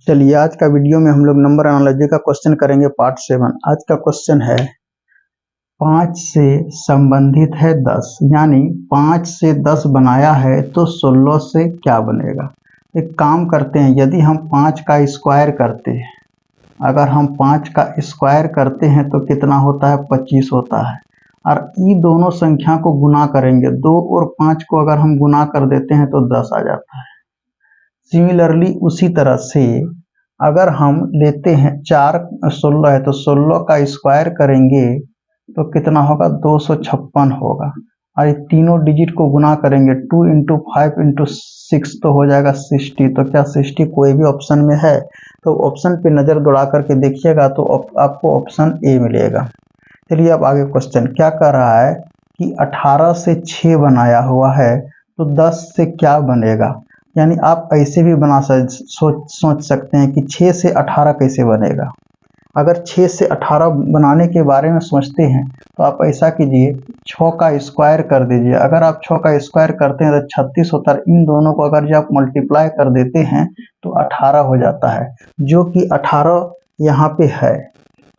चलिए आज का वीडियो में हम लोग नंबर एनालॉजी का क्वेश्चन करेंगे पार्ट 7। आज का क्वेश्चन है 5 से संबंधित है 10, यानी 5 से 10 बनाया है तो 16 से क्या बनेगा। एक काम करते हैं, यदि हम 5 का स्क्वायर करते हैं, अगर हम 5 का स्क्वायर करते हैं तो कितना होता है, 25 होता है। और इन दोनों संख्या को गुना करेंगे, 2 और 5 को अगर हम गुना कर देते हैं तो 10 आ जाता है। सिमिलरली उसी तरह से अगर हम लेते हैं 4 16 है तो 16 का स्क्वायर करेंगे तो कितना होगा, 256 होगा। और ये तीनों डिजिट को गुना करेंगे, 2 × 5 × 6 तो हो जाएगा 60। तो क्या 60 कोई भी ऑप्शन में है? तो ऑप्शन पे नज़र दौड़ा करके देखिएगा तो आपको ऑप्शन ए मिलेगा। चलिए अब आगे क्वेश्चन क्या कर रहा है कि 18 से 6 बनाया हुआ है तो 10 से क्या बनेगा। यानी आप ऐसे भी बना सोच सकते हैं कि 6 से 18 कैसे बनेगा। अगर 6 से 18 बनाने के बारे में सोचते हैं तो आप ऐसा कीजिए, 6 का स्क्वायर कर दीजिए। अगर आप 6 का स्क्वायर करते हैं तो 36 होता है। इन दोनों को अगर जब आप मल्टीप्लाई कर देते हैं तो 18 हो जाता है, जो कि 18 यहाँ पे है।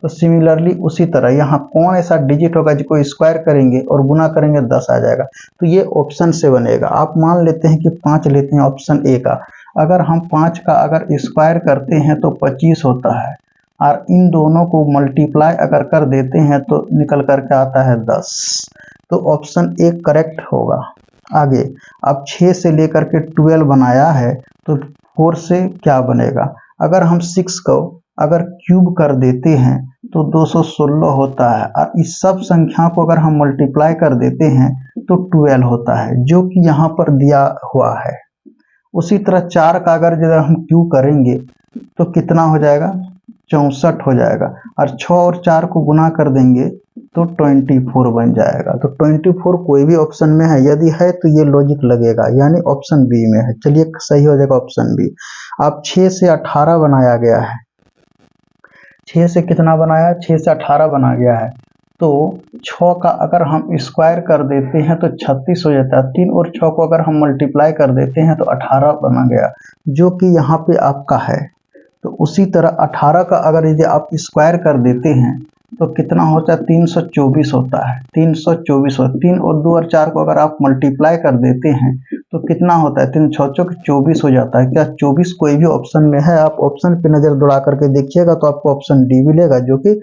तो सिमिलरली उसी तरह यहाँ कौन ऐसा डिजिट होगा जिसको स्क्वायर करेंगे और गुना करेंगे 10 आ जाएगा। तो ये ऑप्शन से बनेगा। आप मान लेते हैं कि 5 लेते हैं ऑप्शन ए का। अगर हम 5 का अगर स्क्वायर करते हैं तो 25 होता है, और इन दोनों को मल्टीप्लाई अगर कर देते हैं तो निकल करके आता है 10। तो ऑप्शन ए करेक्ट होगा। आगे अब 6 से लेकर के 12 बनाया है तो 4 से क्या बनेगा। अगर हम 6 को अगर क्यूब कर देते हैं तो 216 होता है, और इस सब संख्या को अगर हम मल्टीप्लाई कर देते हैं तो 12 होता है, जो कि यहाँ पर दिया हुआ है। उसी तरह 4 का अगर जब हम क्यूब करेंगे तो कितना हो जाएगा, 64 हो जाएगा। और 6 और 4 को गुना कर देंगे तो 24 बन जाएगा। तो 24 कोई भी ऑप्शन में है, यदि है तो ये लॉजिक लगेगा, यानी ऑप्शन बी में है। चलिए सही हो जाएगा ऑप्शन बी। अब 6 से 18 बनाया गया है। 6 से कितना बनाया, 6 से 18 बना गया है। तो 6 का अगर हम स्क्वायर कर देते हैं तो 36 हो जाता है। 3 और 6 को अगर हम मल्टीप्लाई कर देते हैं तो 18 बना गया, जो कि यहाँ पे आपका है। तो उसी तरह 18 का अगर यदि आप स्क्वायर कर देते हैं तो कितना होता है, 324 होता है। 324 होता है। 3 और 2 और 4 को अगर आप मल्टीप्लाई कर देते हैं तो कितना होता है, 3 6 24 हो जाता है। क्या 24 कोई भी ऑप्शन में है? आप ऑप्शन पे नज़र दौड़ा करके देखिएगा तो आपको ऑप्शन डी मिलेगा, जो कि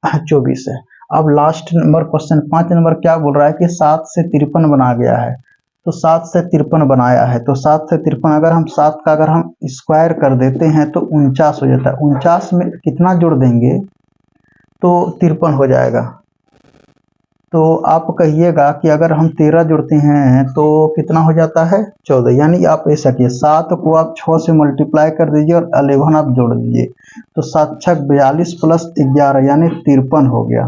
24 है। अब लास्ट नंबर क्वेश्चन 5 नंबर क्या बोल रहा है कि 7 से 53 बना गया है। तो 7 से 53 बनाया है तो 7 से 53 अगर हम 7 का अगर हम स्क्वायर कर देते हैं तो 49 हो जाता है। 49 में कितना जोड़ देंगे तो 53 हो जाएगा। तो आप कहिएगा कि अगर हम 13 जोड़ते हैं तो कितना हो जाता है, 14। यानी आप ऐसा किए, 7 को आप 6 से मल्टीप्लाई कर दीजिए और 11 आप जोड़ दीजिए तो 7 6 42 + 11 यानी 53 हो गया।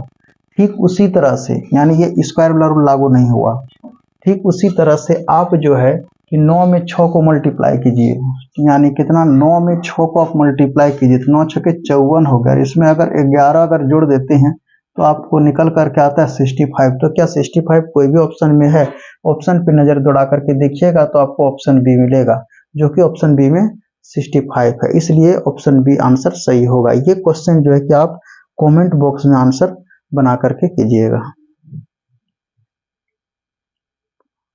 ठीक उसी तरह से, यानी ये स्क्वायर रूल लागू नहीं हुआ। ठीक उसी तरह से आप जो है कि 9 में 6 को मल्टीप्लाई कीजिए, यानी कितना, 9 में 6 को आप मल्टीप्लाई कीजिए तो 9 6 54 हो गया। इसमें अगर 11 अगर जोड़ देते हैं तो आपको निकल करके आता है 65। तो क्या 65 कोई भी ऑप्शन में है? ऑप्शन पे नज़र दौड़ा करके देखिएगा तो आपको ऑप्शन बी मिलेगा, जो कि ऑप्शन बी में 65 है। इसलिए ऑप्शन बी आंसर सही होगा। ये क्वेश्चन जो है कि आप कमेंट बॉक्स में आंसर बना करके कीजिएगा।